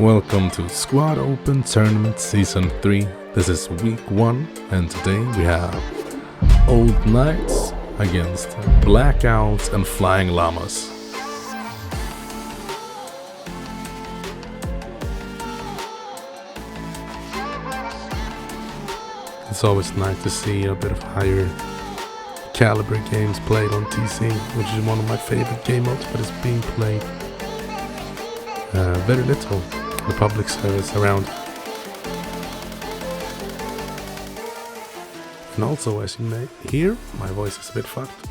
Welcome to Squad Open Tournament Season 3. This is week 1 and today we have Old Knights against Blackouts and Flying Llamas. It's always nice to see a bit of higher caliber games played on TC, which is one of my favorite game modes, but it's being played very little in the public service around. And also, as you may hear, my voice is a bit fucked.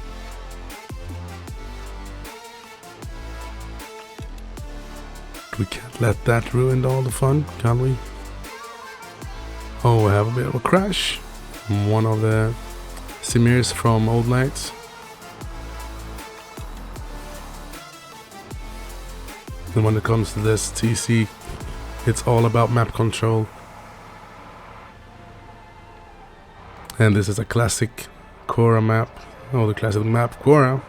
We can't let that ruin all the fun, can we? Oh, we have a bit of a crash. One of the Simirs from Old Knights. And when it comes to this TC, it's all about map control. And this is a classic Chora map. Oh, the classic map Chora.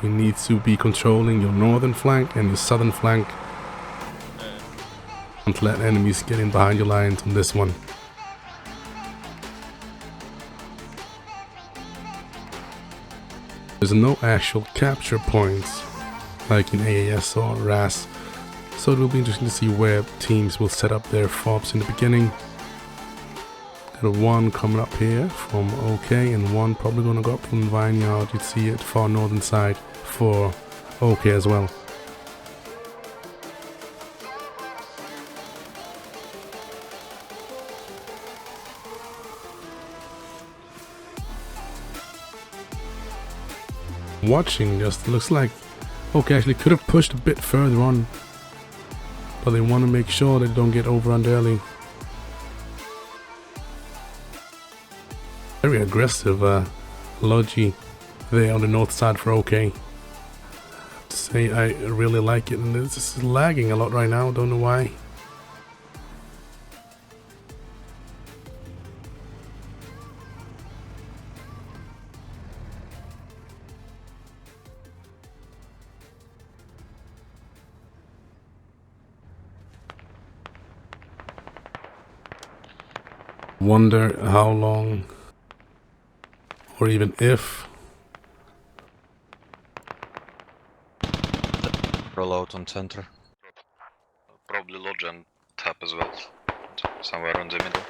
You need to be controlling your northern flank and your southern flank. Don't let enemies get in behind your lines on this one. There's no actual capture points like in AAS or RAS, so it will be interesting to see where teams will set up their FOBs in the beginning. Got one coming up here from OK and one probably going to go up from Vineyard. You'd see it far northern side for OK as well. Watching just looks like OK actually could have pushed a bit further on, but they want to make sure they don't get overrun early. Very aggressive Logi there on the north side for OK. I have to say I really like it, and this is lagging a lot right now, don't know why. Wonder how long, or even if. Roll out on center. Probably lodge and tap as well. Somewhere in the middle.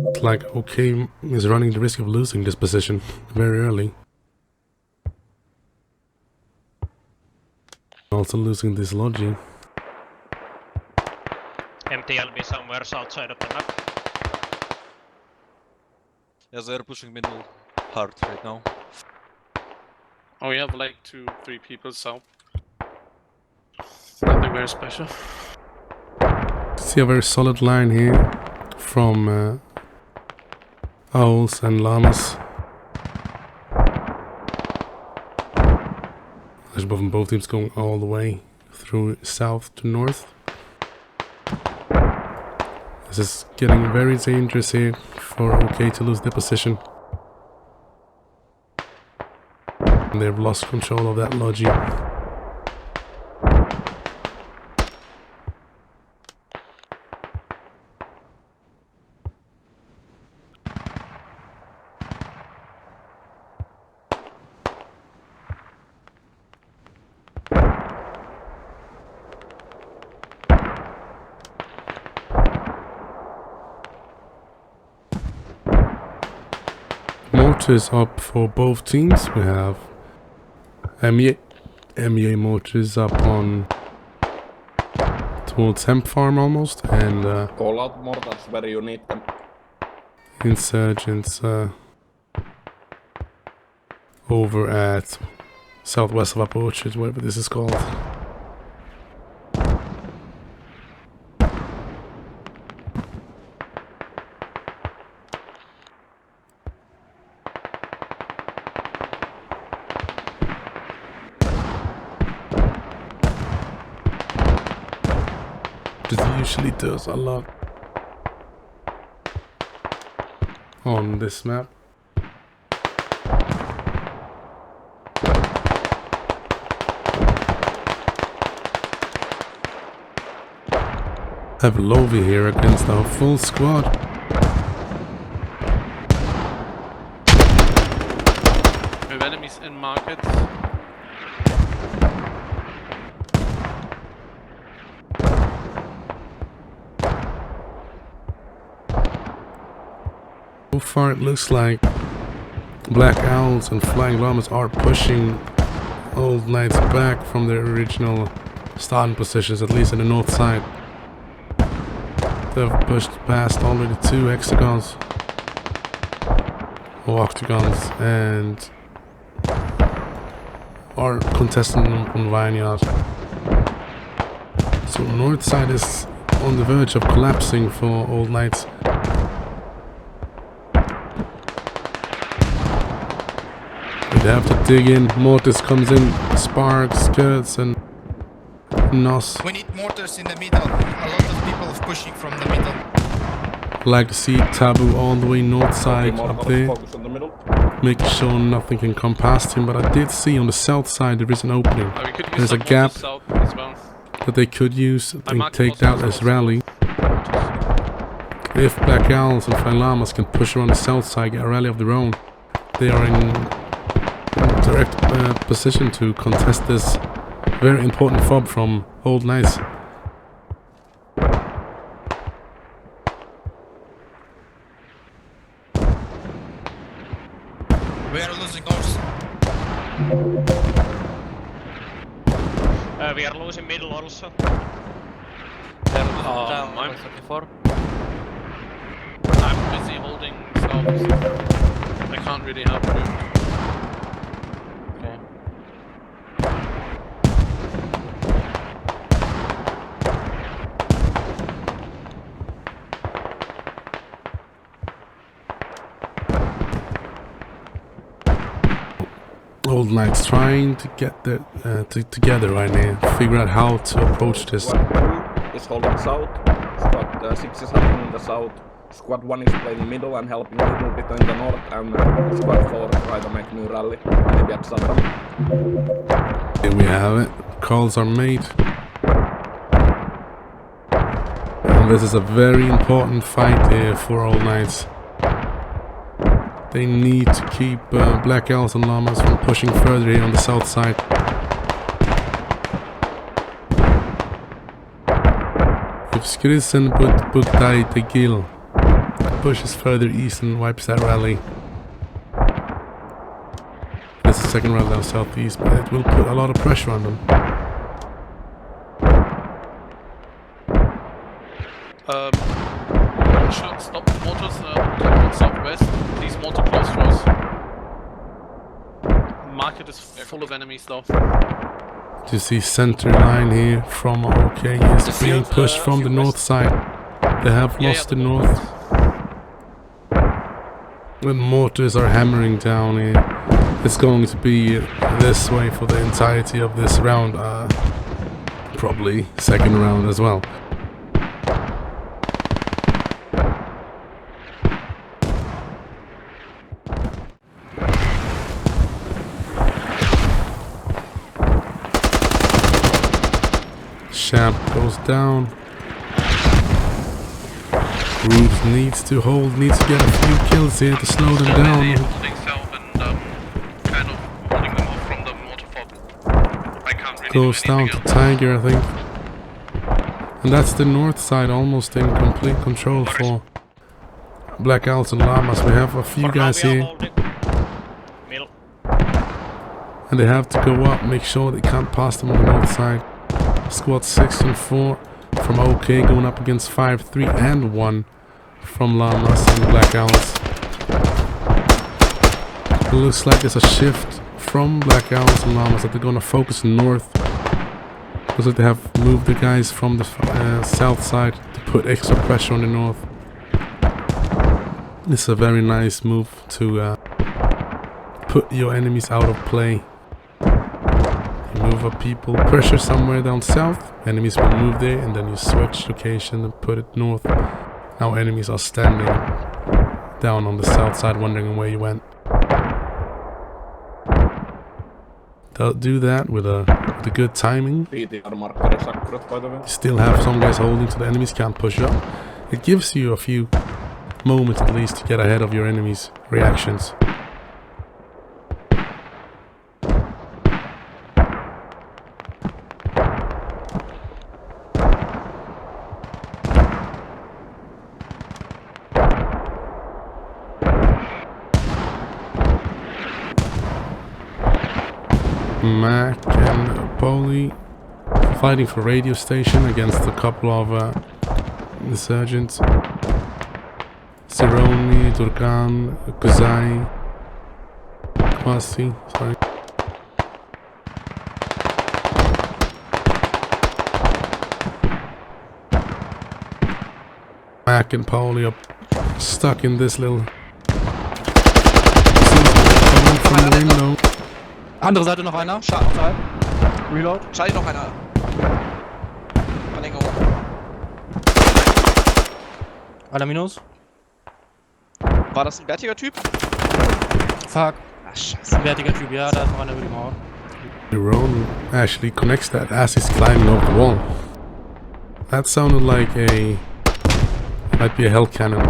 It's like OK is running the risk of losing this position very early. Also losing this Logi. MTLB somewhere south side of the map. Yes, they're pushing middle hard right now. Oh, we have like 2-3 people south. Nothing very special. See a very solid line here from Owls and Llamas. There's both teams going all the way through south to north. This is getting very dangerous here for OK to lose their position. And they've lost control of that Logi. Mortars up for both teams. We have MEA mortars up on towards Hemp Farm almost, and Call out mortars where you need them. Insurgents over at southwest of Upper Orchard, whatever this is called. actually does a lot on this map. Have Lovi here against our full squad. We have enemies in market. So far it looks like Black Owls and Flying Llamas are pushing Old Knights back from their original starting positions, at least in the north side. They've pushed past already 2 hexagons or octagons and are contesting them on Vineyard. So north side is on the verge of collapsing for Old Knights. They have to dig in. Mortis comes in, Sparks, Skirts, and Nos. We need mortars in the middle. A lot of people are pushing from the middle. Like to see Taboo all the way north side up there, Focus on the middle. making sure nothing can come past him. But I did see on the south side there is an opening. We could use There's a some gap mortars south as well. that they could use and marked take also that as rally. If Black Owls and Flying Llamas can push around the south side, get a rally of their own, they are in direct position to contest this very important fob from Old Knights. We are losing ours. We are losing middle also. I'm busy holding south. I can't really help you. Old Knights trying to get together right now, figure out how to approach this. Squad 2 is holding south. Squad 6 is helping in the south. Squad 1 is playing middle and helping a little bit in the north. And Squad 4 try to make new rally. Maybe at Saddam. Here we have it. Calls are made. And this is a very important fight here for Old Knights. They need to keep Black Owls and Llamas from pushing further here on the south side. If Skrisen Buktai Tegil pushes further east and wipes that rally. This is the second rally down southeast, but it will put a lot of pressure on them. Should stop the mortars towards southwest. Please mortar close to us. Market is full of enemies though. You see center line here from OK is being pushed from the north side. They have lost the north. The mortars are hammering down here. It's going to be this way for the entirety of this round. Probably second round as well. Champ goes down. Rubes needs to hold, needs to get a few kills here to slow them down. Goes down to Tiger, I think. And that's the north side almost in complete control for Black Owls and Llamas. We have a few guys here. Middle. And they have to go up, make sure they can't pass them on the north side. Squad 6 and 4 from OK going up against 5, 3 and 1 from Llamas and Black Owls. It looks like there's a shift from Black Owls and Llamas that they're going to focus north. Looks like they have moved the guys from the south side to put extra pressure on the north. This is a very nice move to put your enemies out of play. move up people, pressure somewhere down south, enemies will move there, and then you switch location and put it north. Now enemies are standing down on the south side wondering where you went. They'll do that with a good timing. PTR marker is accurate, by the way. You still have some guys holding so the enemies can't push up. It gives you a few moments at least to get ahead of your enemies' reactions. Mac and Poli fighting for radio station against a couple of insurgents. Zeroni, Durgan, Kuzai, Kwasi, sorry. Mac and Poli are stuck in this little coming from the window. Andere Seite noch einer. Schaden. Reload. Schade, noch einer. Verlängerung. Einer Minus. War das ein bärtiger Typ? Fuck. Ach, scheiße. Ein wertiger Typ, ja, da ist noch einer über die Mauer. Jerome actually connects that as he's climbing over the wall. That sounded like might be a hell cannon.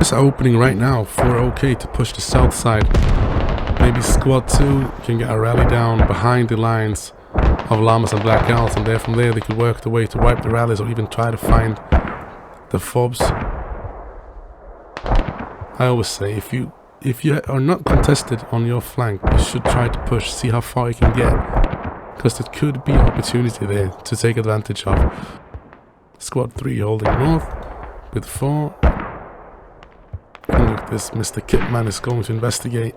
It's opening right now for OK to push the south side. Maybe squad 2 can get a rally down behind the lines of llamas and black owls, and from there they could work the way to wipe the rallies or even try to find the fobs. I always say if you are not contested on your flank, you should try to push, see how far you can get, because there could be an opportunity there to take advantage of. Squad 3 holding north with 4. And look, this Mr. Kitman is going to investigate.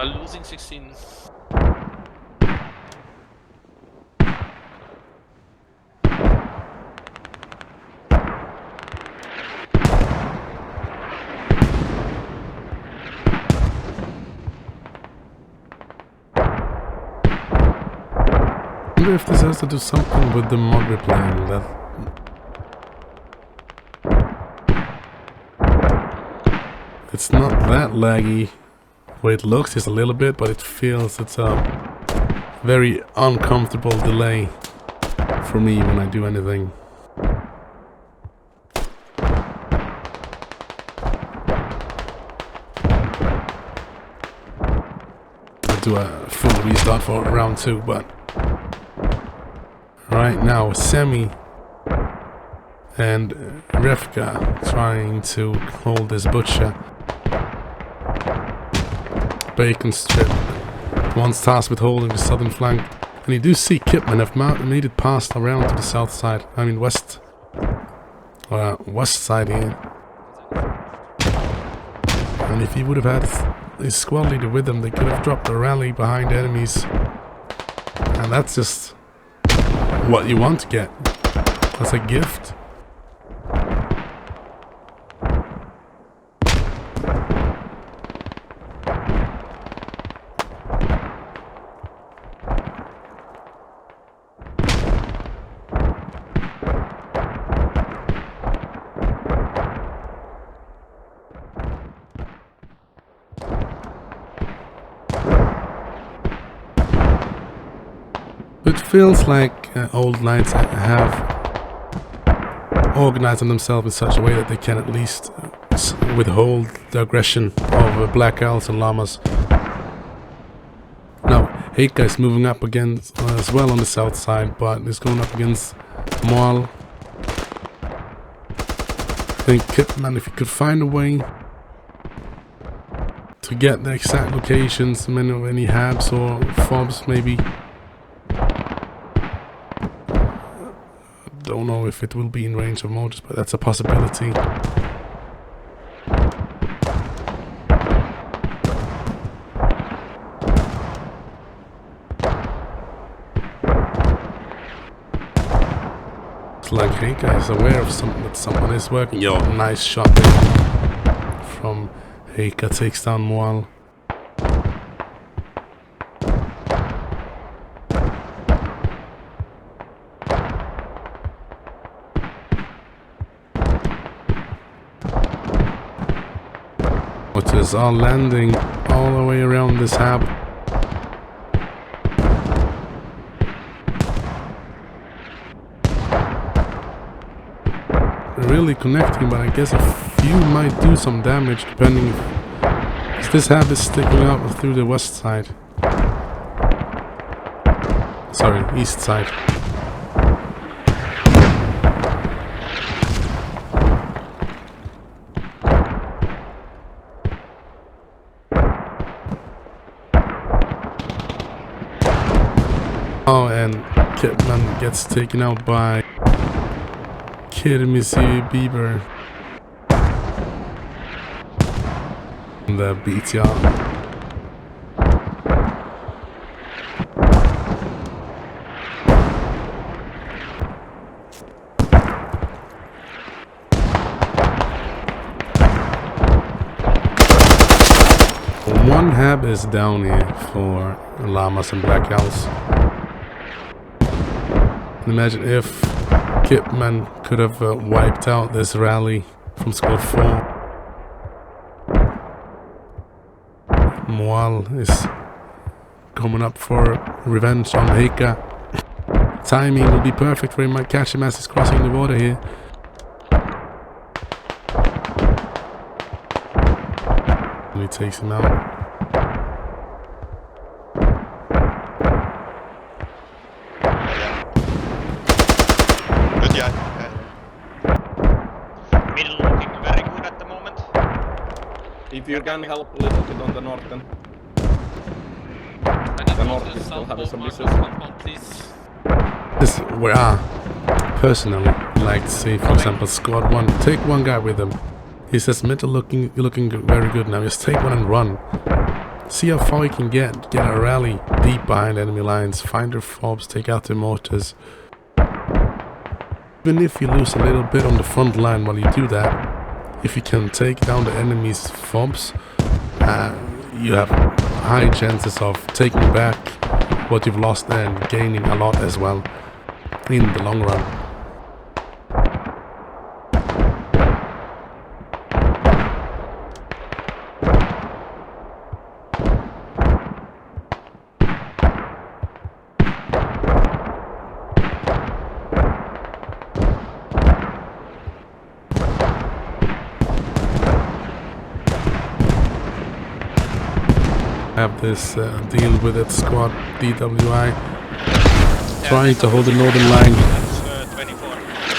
Losing 16. I wonder if this has to do something with the mod replaying that. It's not that laggy. The way it looks is a little bit, but it feels it's a very uncomfortable delay for me when I do anything. I'll do a full restart for round 2, but right now Semi and Refka trying to hold this butcher. Bacon strip. One's tasked with holding the southern flank. And you do see Kipman have made it past around to the south side. I mean west side here. And if he would have had his squad leader with him, they could have dropped a rally behind enemies. And that's just what you want to get. That's a gift. It feels like old knights have organized themselves in such a way that they can at least withhold the aggression of black owls and llamas. Now, Heika is moving up against as well on the south side, but is going up against Moal. I think Kitman, if you could find a way to get the exact locations, any habs or fobs maybe. Don't know if it will be in range of mortars, but that's a possibility. like Heika is aware of that someone is working. Yo, nice shot there from Heika, takes down Moal. Mortars are landing all the way around this hab. Really connecting, but I guess a few might do some damage depending if this hab is sticking out through the west side. Sorry, east side. Oh, and Kidman gets taken out by Kirmisi Bieber. The BTR. One hab is down here for llamas and black owls. Imagine if Kipman could have wiped out this rally from squad 4. Moal is coming up for revenge on Heika. Timing will be perfect for him. Might catch him as he's crossing the water here. And he takes him out. Middle looking very good at the moment. If you can help a little bit on the northern. The north is still having some issues. This is where I personally like to see, for example, squad 1, take one guy with him. He says middle looking very good now. Just take one and run. See how far you can get a rally deep behind enemy lines, find their fobs, take out their mortars. Even if you lose a little bit on the front line while you do that, if you can take down the enemy's fobs, you have high chances of taking back what you've lost and gaining a lot as well in the long run. Have this deal with its squad DWI trying to hold the northern line, That's 24.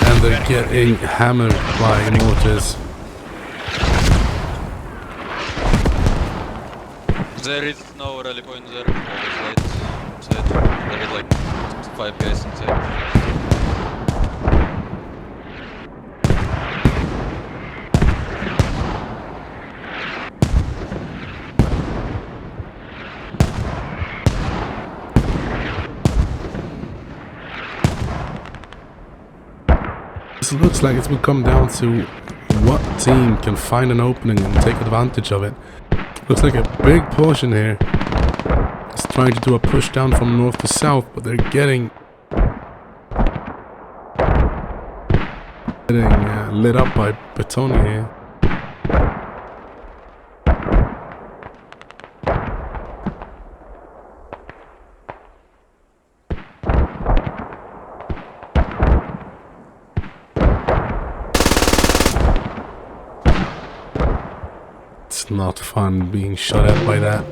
and they're getting hammered by mortars. There is no rally point there. Inside. There is like 5 guys inside. It looks like it will come down to what team can find an opening and take advantage of it. Looks like a big portion here is trying to do a push down from north to south, but they're getting lit up by Batoni here. It's not fun being shot at by that.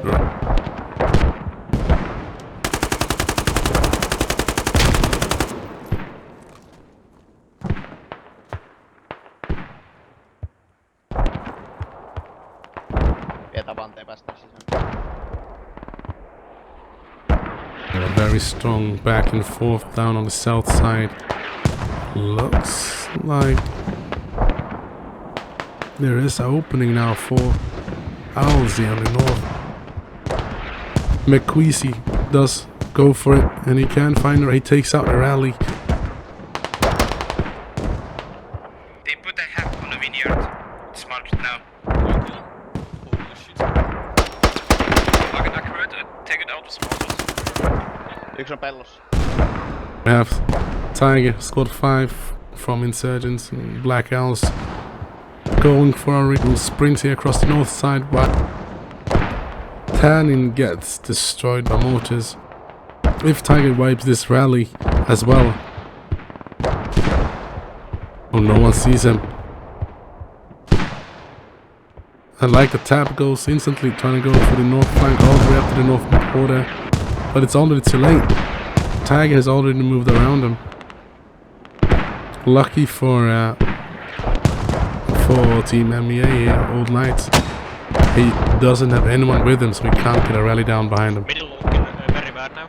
A very strong back and forth down on the south side. Looks like there is an opening now for Owlsy on the north. McQueasy does go for it, and he can find her. He takes out the rally. Yksi on pellossa. We have Tiger, squad 5 from Insurgents and Black Owls going for a little sprint here across the north side, but Tannin gets destroyed by mortars. If Tiger wipes this rally as well. Oh, no one sees him. And like the tap goes instantly trying to go for the north flank all the way up to the north border, but it's already too late. Tiger has already moved around him. Lucky for Team MEA here, Old Knights. He doesn't have anyone with him, so he can't get a rally down behind him. Middle looking very bad now.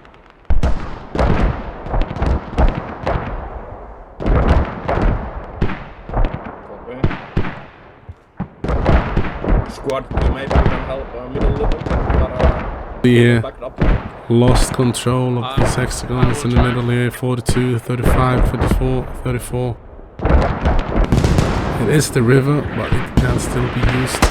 Squad, maybe you can help middle little. The Backed up. lost control of these hexagons in the middle here. 42, 35, 24, 34. It is the river, but it can still be used.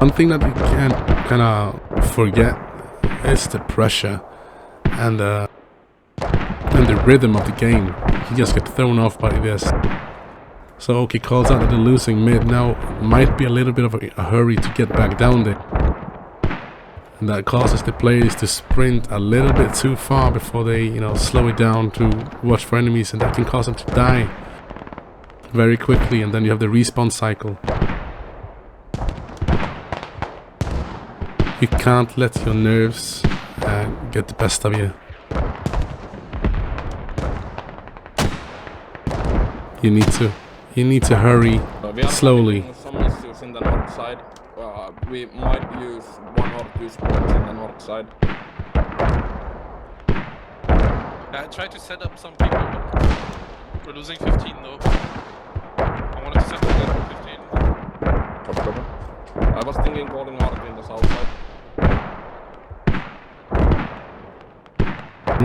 One thing that we can't kind of forget is the pressure and the rhythm of the game. You just get thrown off by this. So OK calls out that they're losing mid. Now might be a little bit of a hurry to get back down there. And that causes the players to sprint a little bit too far before they, you know, slow it down to watch for enemies, and that can cause them to die very quickly, and then you have the respawn cycle. You can't let your nerves get the best of you. You need to hurry We are slowly. having some issues in the north side. We might use 1 or 2 spots in the north side. I tried to set up some people, but we're losing 15 though. I wanted to set up that 15. I was thinking calling Ark in the south side.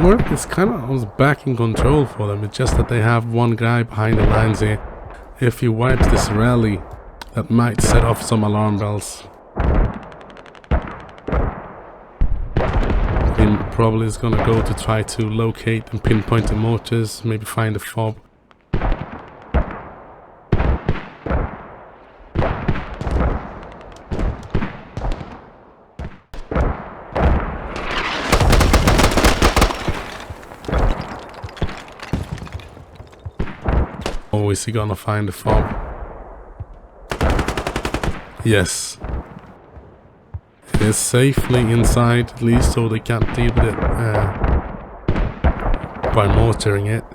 Work is kind of almost back in control for them. It's just that they have one guy behind the lines here. If he wipes this rally, that might set off some alarm bells. He probably is gonna go to try to locate and pinpoint the mortars, maybe find a fob. Oh, is he gonna find a fob? Yes. It is safely inside, at least, so they can't deal with it by mortaring it.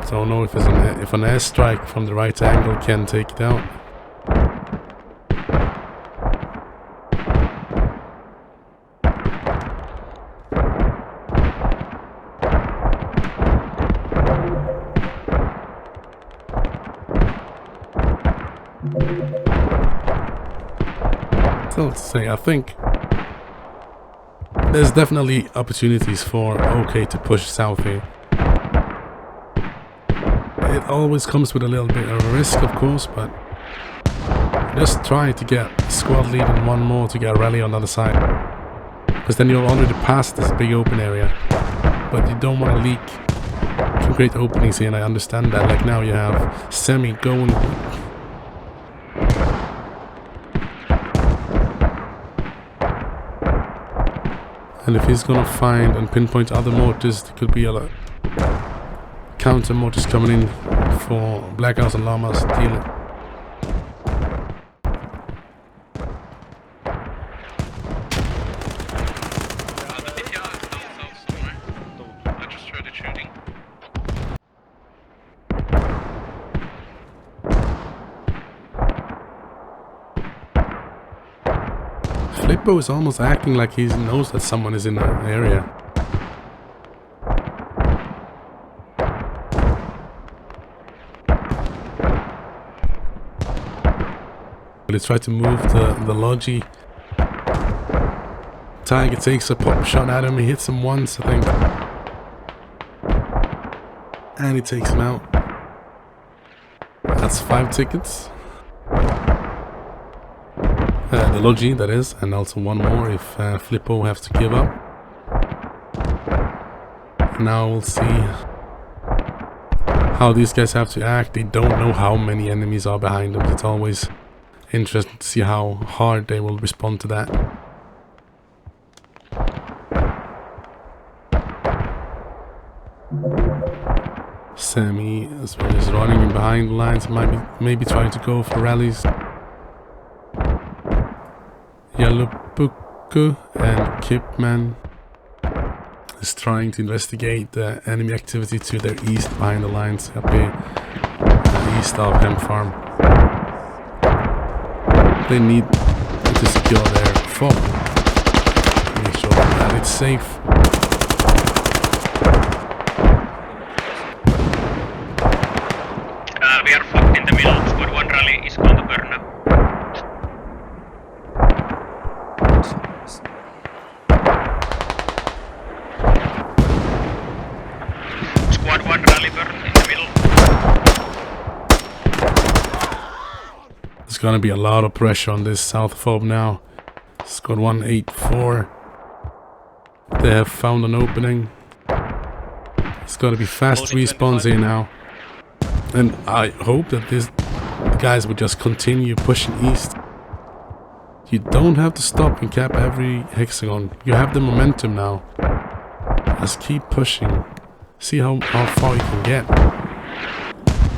Don't know if an airstrike from the right angle can take it out. So to say, I think there's definitely opportunities for OK to push south here. It always comes with a little bit of a risk, of course, but just try to get squad lead and one more to get a rally on the other side. Because then you'll already pass this big open area. But you don't want to leak some great openings here, and I understand that. Like now you have Semi going. And if he's gonna find and pinpoint other mortars, there could be a lot counter mortars coming in for Blackouts and Llamas dealing. I just heard it shooting. Flippo is almost acting like he knows that someone is in the area. But he tried to move the Logi Tiger takes a pop shot at him. He hits him once, I think. And he takes him out. That's 5 tickets. The Logi, that is. And also 1 more if Flippo has to give up. Now we'll see how these guys have to act. They don't know how many enemies are behind them. It's always interesting to see how hard they will respond to that. Sammy as well is running in behind the lines, maybe trying to go for rallies. Yellowbuku and Kipman is trying to investigate the enemy activity to their east behind the lines up here, east of Hem Farm. They need to secure their fob. Make sure that it's safe. We are fucked in the middle. Squad 1 rally is going to burn now. Squad 1 rally burn in the middle. There's gonna be a lot of pressure on this south fob now. Squad 184. They have found an opening. It's gonna be fast respawns here now. And I hope that these guys will just continue pushing east. You don't have to stop and cap every hexagon. You have the momentum now. Just keep pushing. See how far you can get.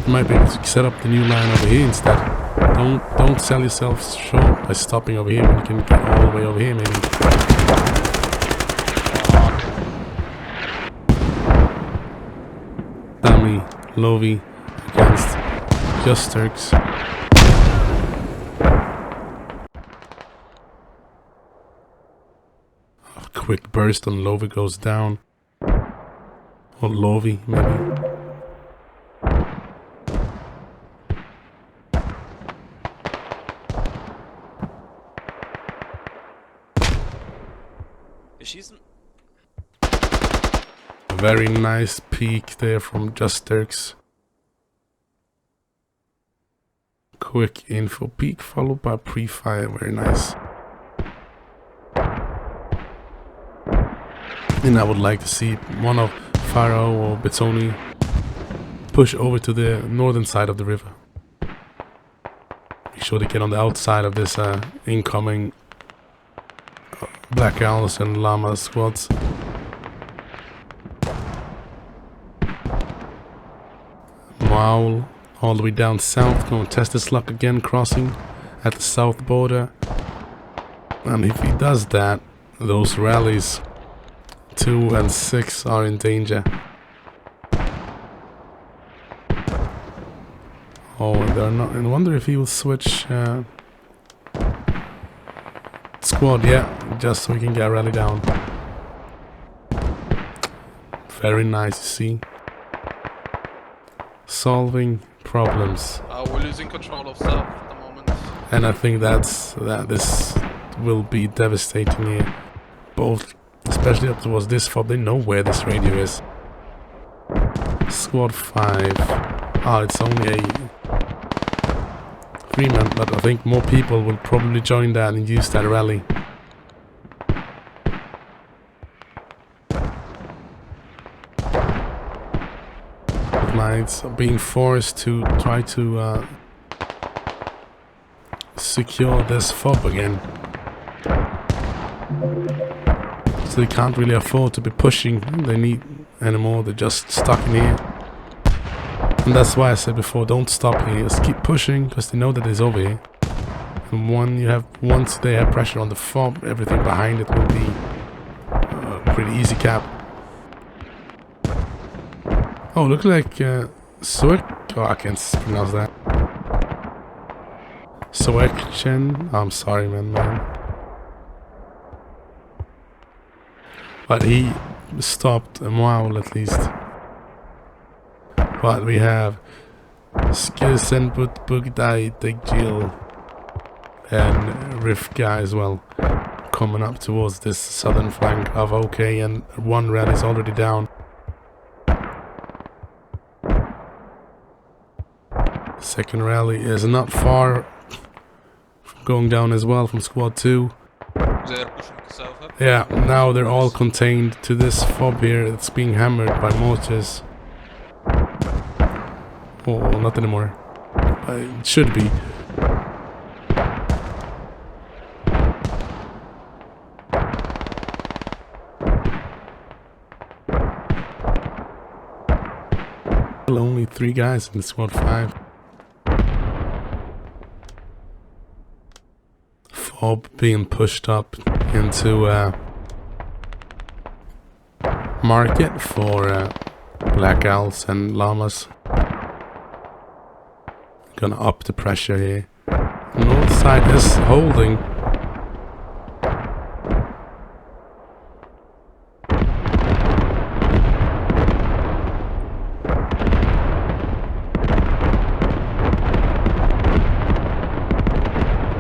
You might be able to set up the new line over here instead. Don't sell yourself short by stopping over here when you can get all the way over here maybe. Sammy, Lovi against Just Turks. A quick burst on Lovi goes down. Or Lovi, maybe. A very nice peek there from Just Turks. Quick info peek followed by pre-fire, very nice. And I would like to see one of Faro or Bettoni push over to the northern side of the river. Make sure they get on the outside of this incoming Black Owls and Llama squads. Maul all the way down south, going to test his luck again, crossing at the south border. And if he does that, those rallies 2 and 6 are in danger. Oh, they're not. I wonder if he will switch squad. Yeah, just so we can get a rally down. Very nice to see. Solving problems. We're losing control of south at the moment. And I think this will be devastating here. Both, especially up towards this fob, they know where this radio is. Squad 5. It's only a 3-man, but I think more people will probably join that and use that rally. Knights are being forced to try to secure this fob again. So they can't really afford to be pushing. They need anymore. They're just stuck in here. And that's why I said before, don't stop here. Just keep pushing because they know that it's over here. And once they have pressure on the fob, everything behind it will be a pretty easy cap. Oh, look like Suek. Oh, I can't pronounce that. Suekchen. I'm sorry, man. But he stopped a while at least. But we have Skirsen Bugdai Degjil and Rifka as well. coming up towards this southern flank of OK, and one rally is already down. Second rally is not far from going down as well from squad 2. They're pushing south up. Yeah, now they're all contained to this fob here. It's being hammered by mortars. Oh, not anymore. It should be. Only 3 guys in squad 5. Fob being pushed up into market for black owls and llamas. Gonna up the pressure here. North side is holding.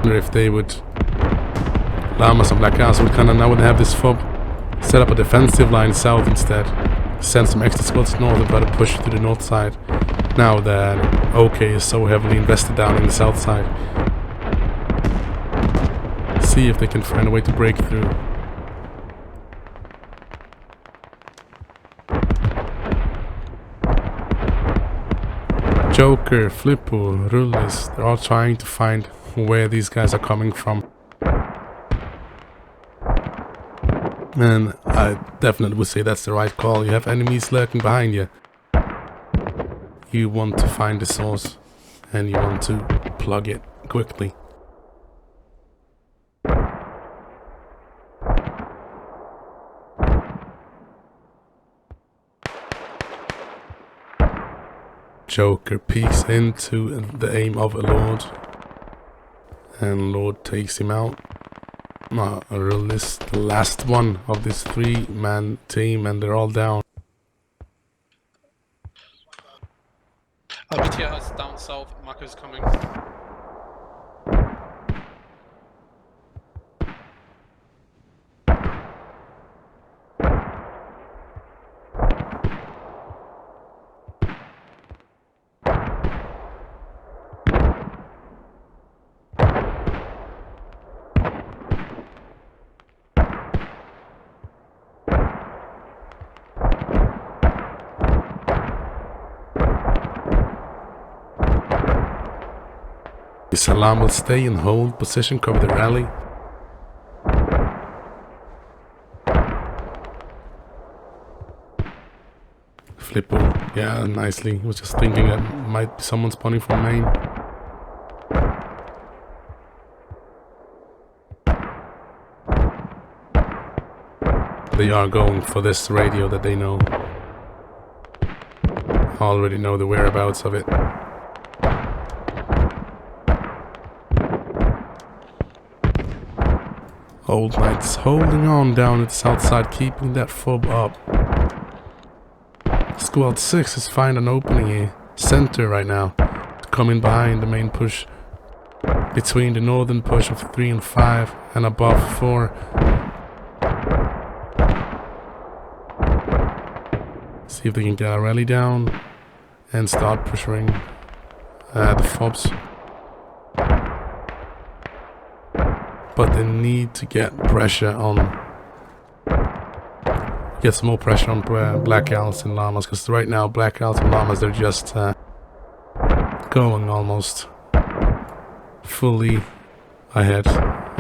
If they would, llamas and black owls would kind of now would have this fob set up a defensive line south instead, send some extra squads north and try to push to the north side. Now that OK is so heavily invested down in the south side, see if they can find a way to break through. Joker, Flippo, Rullis, they're all trying to find where these guys are coming from. And I definitely would say that's the right call. You have enemies lurking behind you. You want to find the source and you want to plug it quickly. Joker peeks into the aim of a Lord, and Lord takes him out. Realist, the last one of this 3-man team, and they're all down. BTR is down south, Marcus is coming. Salam will stay in hold position, cover the rally. Flippo, yeah, nicely. Was just thinking that might be someone spawning from main. They are going for this radio that they know. Already know the whereabouts of it. Old Knights holding on down at the south side, keeping that fob up. Squad 6 has found an opening here, center right now, to come in behind the main push, between the northern push of 3 and 5 and above 4. See if they can get a rally down and start pressuring the fobs. But they need to get pressure on, get some more pressure on black owls and llamas, because right now black owls and llamas, they're just going almost fully ahead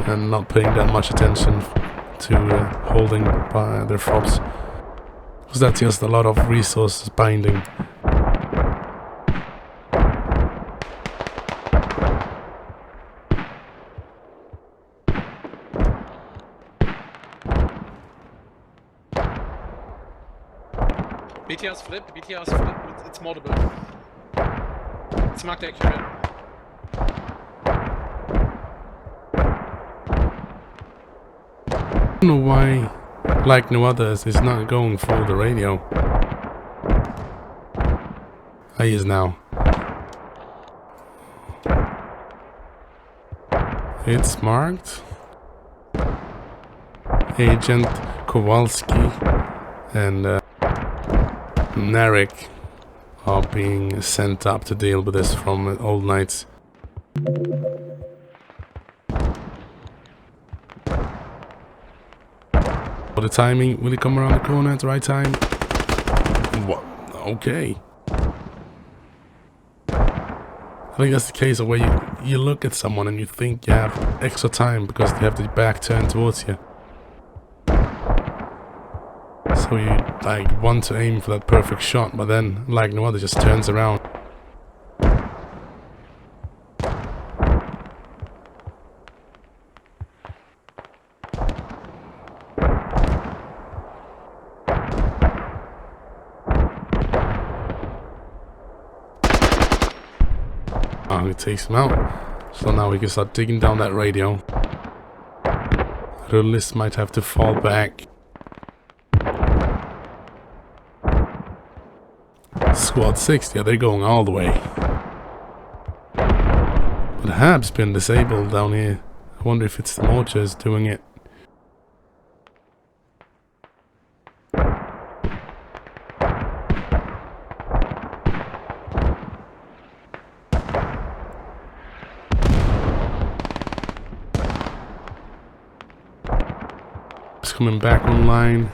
and not paying that much attention to holding their fobs, because that's just a lot of resources binding. BTR's flipped, it's moldable. It's marked accurate. I don't know why, like no others, is not going for the radio. He is now. It's marked. Agent Kowalski and Narek are being sent up to deal with this from Old Knights. For the timing, will he come around the corner at the right time? What? Okay. I think that's the case of where you look at someone and you think you have extra time because they have their back turned towards you. So you like want to aim for that perfect shot, but then like no other just turns around. Oh, it takes him out. So now we can start digging down that radio. The list might have to fall back. Squad 6, yeah, they're going all the way. But Hab's been disabled down here. I wonder if it's the mortars doing it. It's coming back online.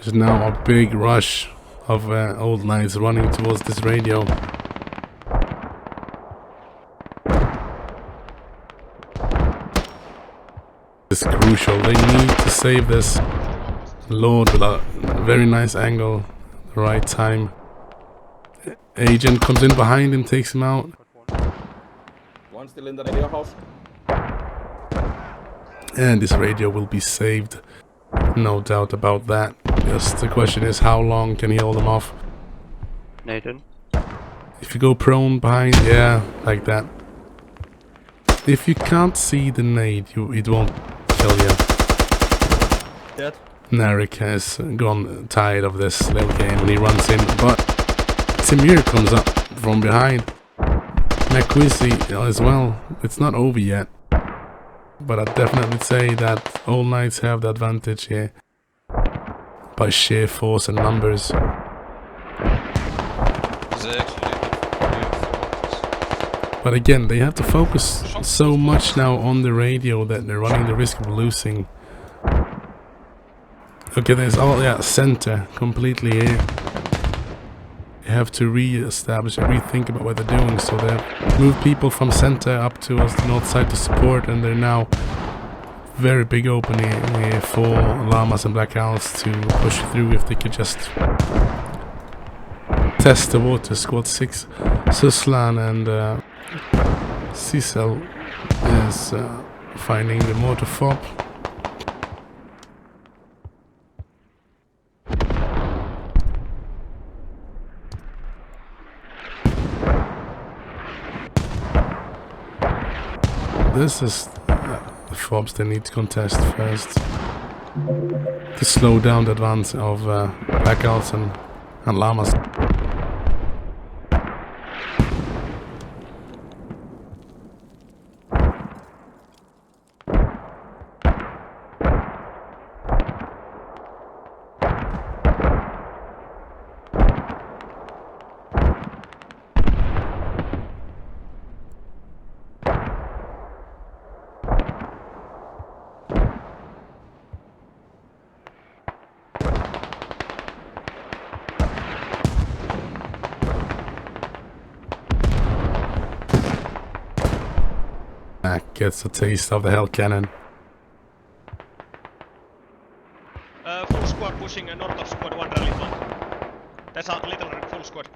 There's now a big rush of Old Knights running towards this radio. It's crucial. They need to save this load with a very nice angle, the right time. Agent comes in behind him, takes him out. One still in the radio house. And this radio will be saved. No doubt about that. Just the question is, how long can he hold them off? Nathan. If you go prone behind, yeah, like that. If you can't see the nade, it won't kill you. Dead. Narek has gone tired of this little game and he runs in, but Timur comes up from behind. McQuisey as well. It's not over yet. But I'd definitely say that Old Knights have the advantage here. By sheer force and numbers. They actually have But again, they have to focus so much now on the radio that they're running the risk of losing. Okay, there's center completely here. They have to re-establish and rethink about what they're doing. So they have moved people from center up to us, the north side to support, and they're now very big opening here for Llamas and Black Owls to push through if they could just test the water. Squad 6, Suslan and Cecil is finding the mortar fob. This is the fobs they need to contest first to slow down the advance of Black Owls and Llamas. Gets a taste of the Hell Cannon. Full squad pushing north of squad 1 rally point. That's a little full squad.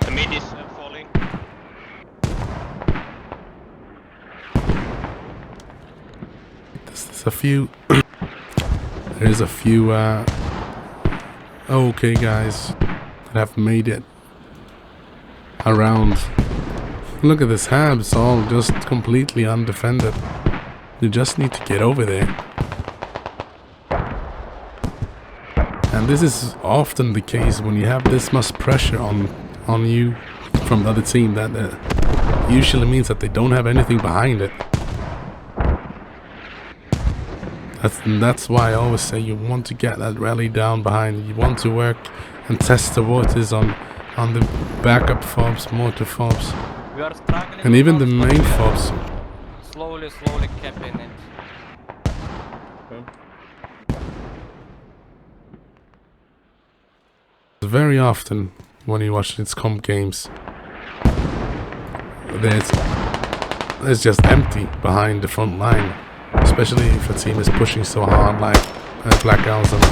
The mid is falling. There's a few. There's a few. Okay, guys, that have made it around Look at this hab, it's all just completely undefended. You just need to get over there. And this is often the case when you have this much pressure on you from the other team, that usually means that they don't have anything behind it. That's why I always say you want to get that rally down behind. You want to work and test the waters on the backup fobs, mortar fobs, and even the main fobs. Slowly capping it. Very often when you watch these comp games, there's just empty behind the front line, especially if a team is pushing so hard like Black Owls and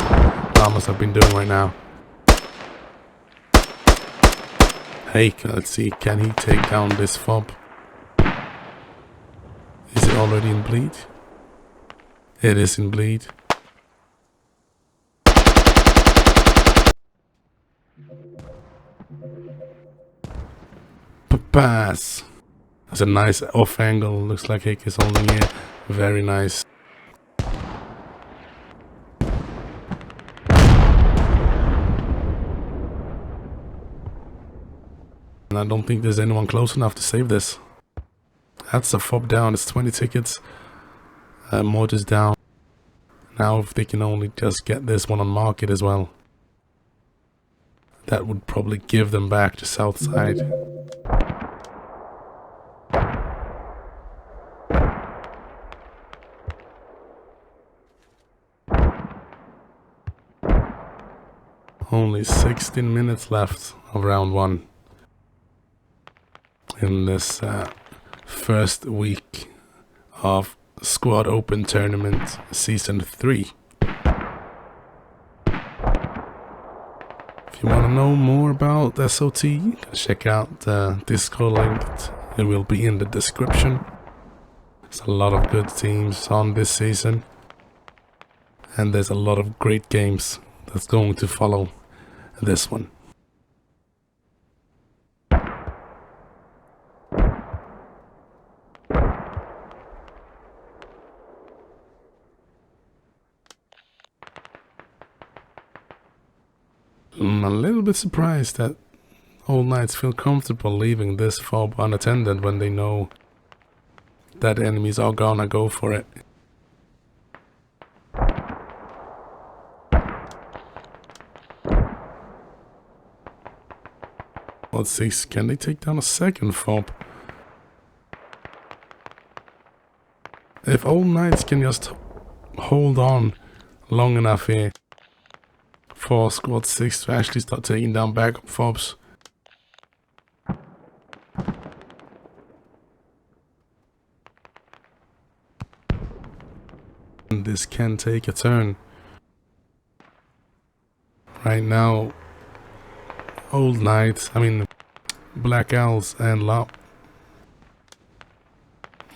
Llamas have been doing right now. Hey, let's see, can he take down this fob? Is it already in bleed? It is in bleed. Pass. That's a nice off angle. Looks like Hick is holding it. Very nice. And I don't think there's anyone close enough to save this. That's a fob down. It's 20 tickets. Mortars down. Now if they can only just get this one on market as well, that would probably give them back to south side. Only 16 minutes left of round 1 in this first week of Squad Open Tournament Season 3. If you want to know more about SOT, check out the Discord link. It will be in the description. There's a lot of good teams on this season, and there's a lot of great games that's going to follow this one. I'm a little bit surprised that Old Knights feel comfortable leaving this fob unattended when they know that enemies are gonna go for it. Let's see, can they take down a second fob? If Old Knights can just hold on long enough here for Squad 6 to actually start taking down backup fobs. And this can take a turn. Right now, Old Knights, Black Owls and Lop.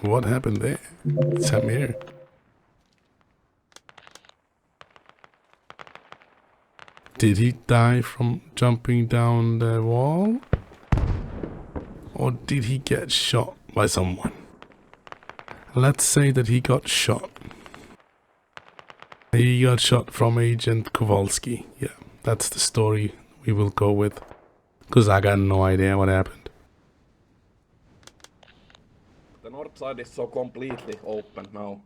What happened there? Samir. Did he die from jumping down the wall? Or did he get shot by someone? Let's say that he got shot. He got shot from Agent Kowalski. Yeah, that's the story we will go with. Because I got no idea what happened. The north side is so completely open now.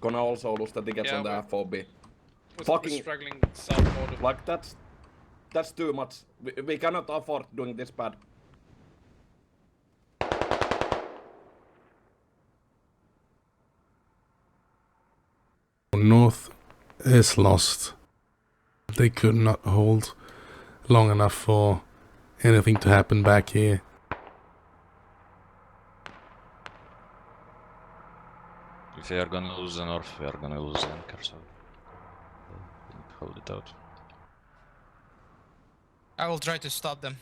Gonna also lose the tickets on the FOB. Fucking struggling south border. Like that's too much. We cannot afford doing this bad. North is lost. They could not hold long enough for anything to happen back here. If they are gonna lose the north, we are gonna lose the anchor, so hold it out. I will try to stop them.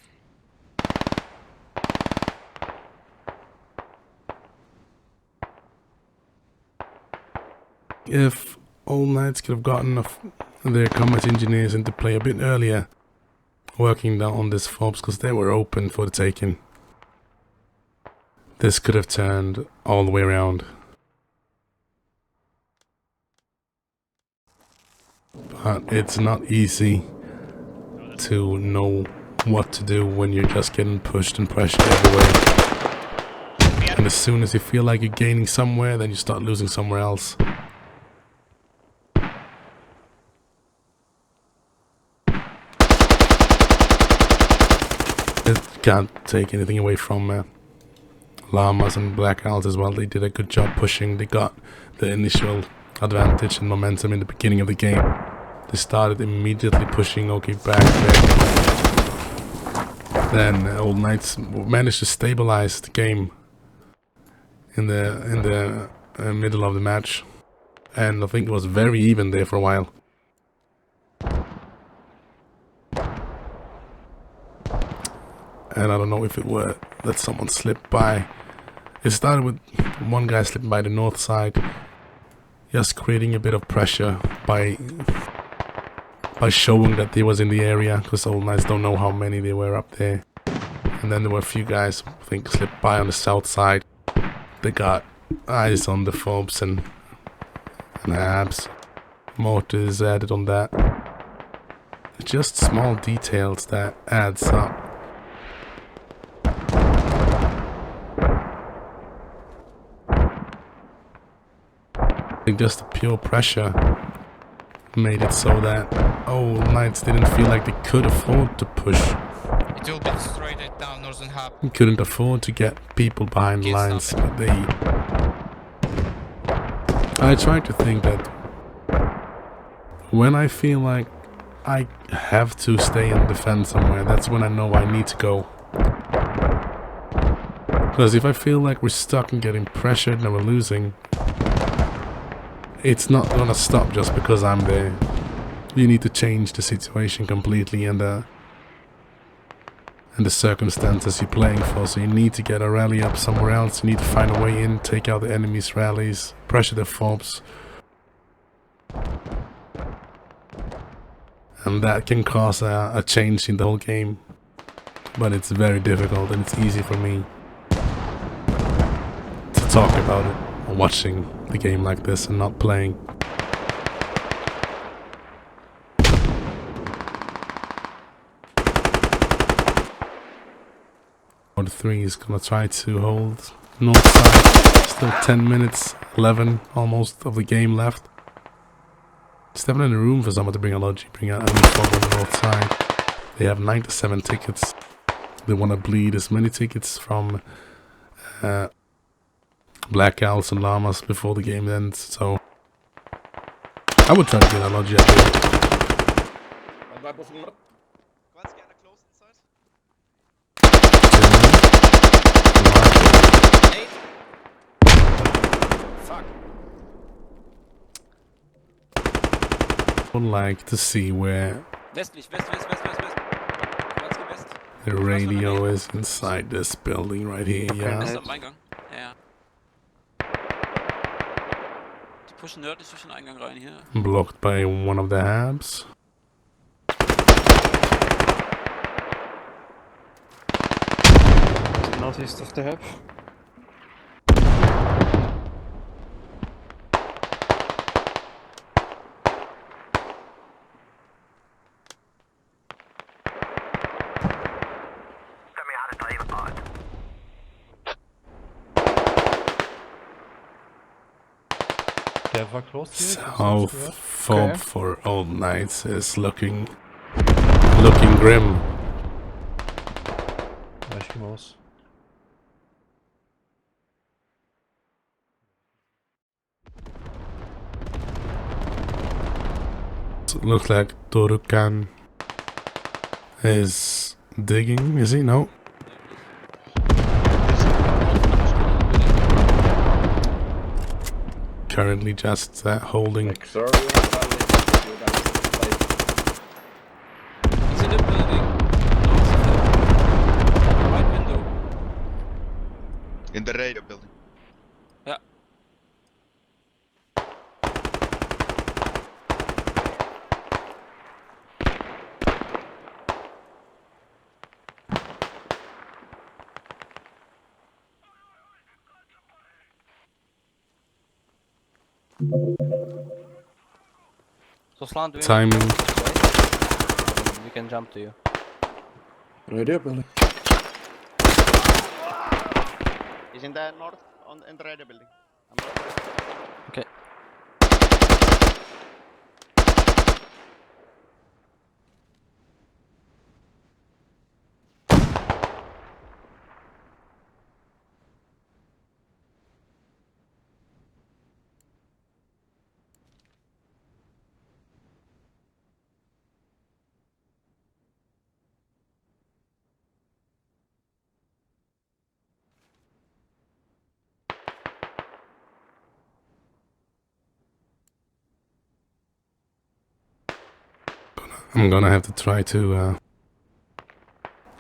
If Old Knights could have gotten their combat engineers into play a bit earlier, working down on this fobs, because they were open for the taking. this could have turned all the way around. But it's not easy to know what to do when you're just getting pushed and pressured everywhere. And as soon as you feel like you're gaining somewhere, then you start losing somewhere else. It can't take anything away from Llamas and Black Owls as well. They did a good job pushing. They got the initial advantage and momentum in the beginning of the game. They started immediately pushing OK back there. Then Old Knights managed to stabilize the game in the middle of the match, and I think it was very even there for a while. And I don't know if it were that someone slipped by. It started with one guy slipping by the north side, just creating a bit of pressure by showing that they was in the area, because Old Knights don't know how many there were up there. And then there were a few guys, I think, slipped by on the south side. They got eyes on the phobes and abs. Mortars added on that. Just small details that adds up. I think just the pure pressure made it so that Old Knights didn't feel like they could afford to push. It will be straight down northern hub. They couldn't afford to get people behind the lines, but I try to think that when I feel like I have to stay and defend somewhere, that's when I know I need to go. Because if I feel like we're stuck and getting pressured and we're losing, it's not gonna stop just because I'm there. You need to change the situation completely and the circumstances you're playing for. So you need to get a rally up somewhere else. You need to find a way in, take out the enemy's rallies, pressure their phobes. And that can cause a change in the whole game. But it's very difficult, and it's easy for me to talk about it, watching the game like this and not playing. Order 3 is gonna try to hold north side. Still 10 minutes, 11 almost of the game left. It's definitely room for someone to bring a logi, bring out a new fob on the north side. They have 97 tickets. They want to bleed as many tickets from Black Owls and Llamas before the game ends, so I would try to get a logi up here. I would like to see where the radio is inside this building right here, yeah. Blocked by one of the habs. Northeast of the hub. South fob for Old Knights is looking grim. So it looks like Torukan is digging, is he? No. Currently just holding. He's in the building. Right window. In the radio building. Yeah. So Slant doing Timing. we can jump to you. Radio building. He's in the north, in the radio building. Okay. I'm gonna have to try to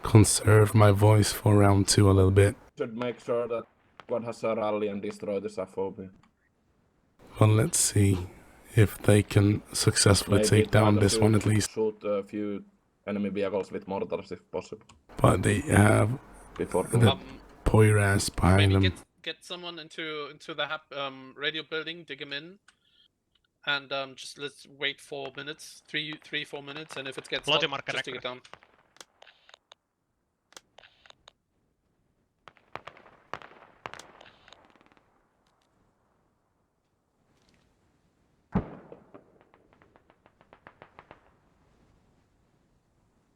conserve my voice for round 2 a little bit. Should make sure that squad has a rally and destroy the FOB. But let's see if they can successfully take down this one at least. Shoot a few enemy vehicles with mortars if possible. But they have Before the Poiras behind Maybe them. get someone into the radio building, dig him in, and just let's wait 4 minutes, 4 minutes, and if it gets hot, just take it down.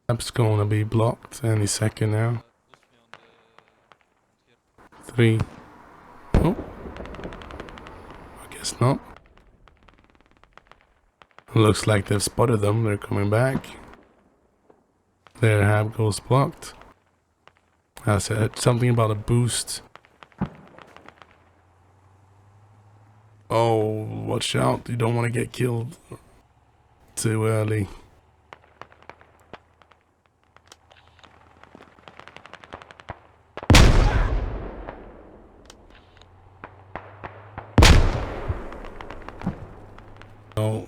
App's gonna be blocked any second now. 3. Oh. I guess not. Looks like they've spotted them. They're coming back. Their hab goes blocked. I said something about a boost. Oh, watch out. You don't want to get killed too early. Oh.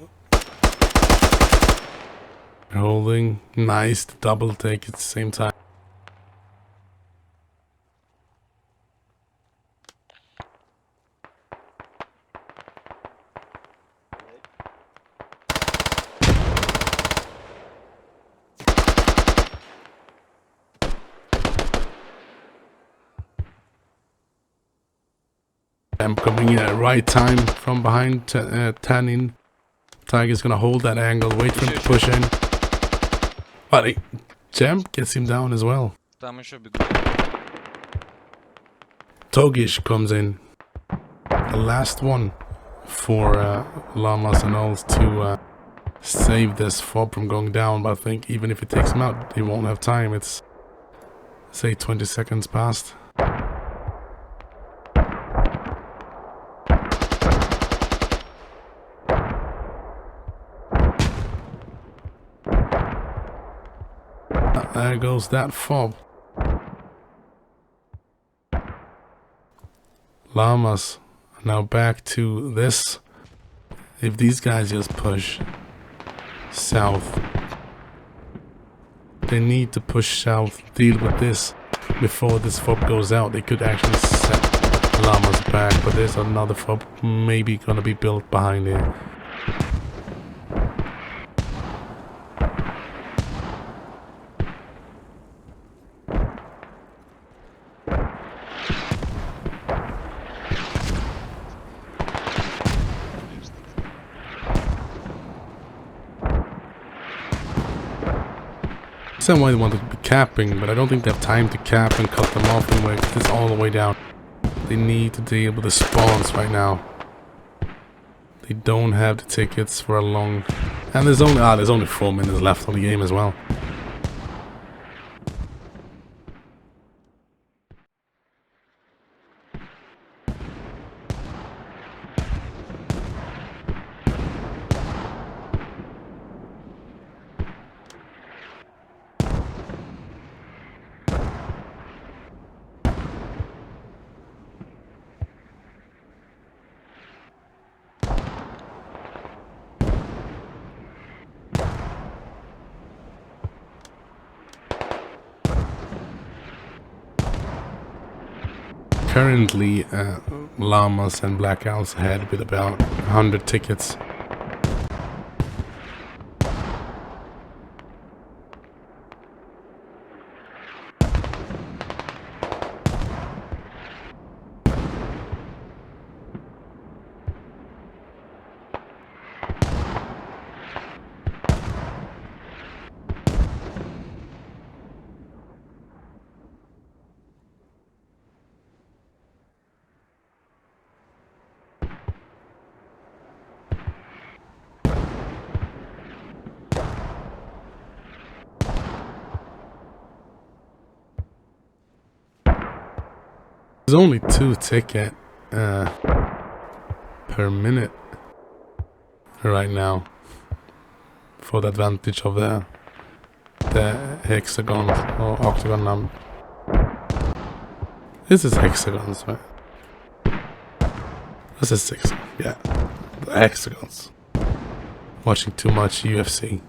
Holding. Nice double take at the same time. I'm coming in at the right time from behind Tannin. Tiger's gonna hold that angle, wait for him to push in. But Jump gets him down as well. Там еще бегут. Togish comes in. The last one for Llamas and Alls to save this fob from going down. But I think even if it takes him out, he won't have time. It's, say, 20 seconds past. There goes that fob. Llamas are now back to this. If these guys just push south, they need to push south, deal with this before this fob goes out. They could actually set Llamas back, but there's another fob maybe gonna be built behind here. I understand why they want to be capping, but I don't think they have time to cap and cut them off and wait this all the way down. They need to deal with the spawns right now. They don't have the tickets for a long... And there's only 4 minutes left on the game as well. currently Llamas and Blackouts ahead with about 100 tickets. There's only 2 tickets per minute right now for the advantage of the hexagons or octagon number. This is hexagons, right? This is 6. Yeah, the hexagons. Watching too much UFC.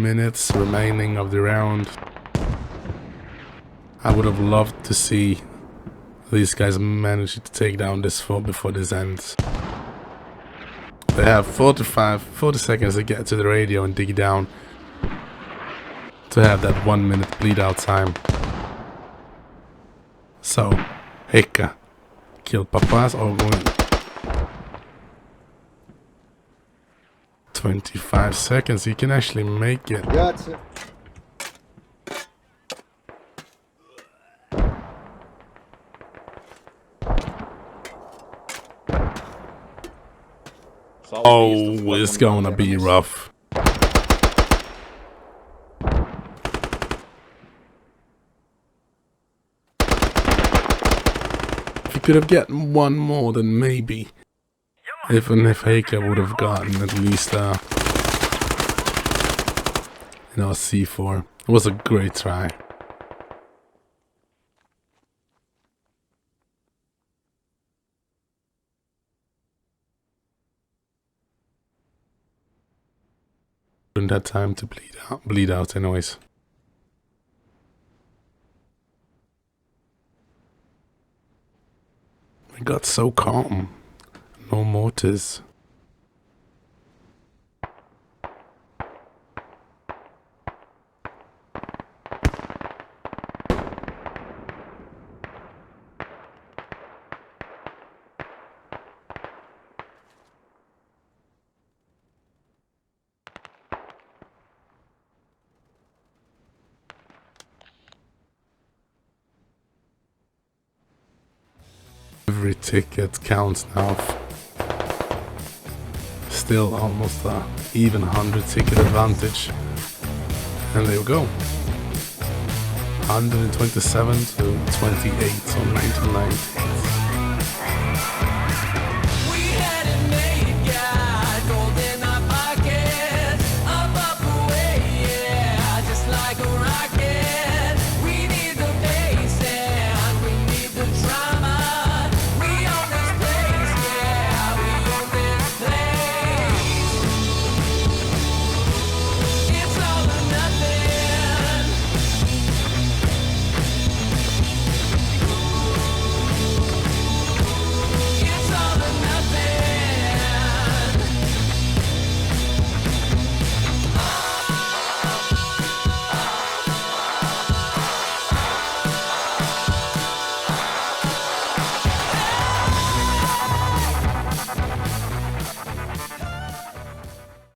Minutes remaining of the round. I would have loved to see these guys manage to take down this fort before this ends. They have 40 seconds to get to the radio and dig down to have that 1 minute bleed out time. So, Heka killed Papas or going 25 seconds, you can actually make it. Grazie. Oh, it's gonna be rough. If you could have gotten one more, then maybe. Even if Heka would have gotten at least C4. It was a great try. Didn't have time to bleed out anyways. I got so calm. No mortars. Every ticket counts now. Still almost a even 100 ticket advantage. And there we go. 127 to 28, so 99 tickets.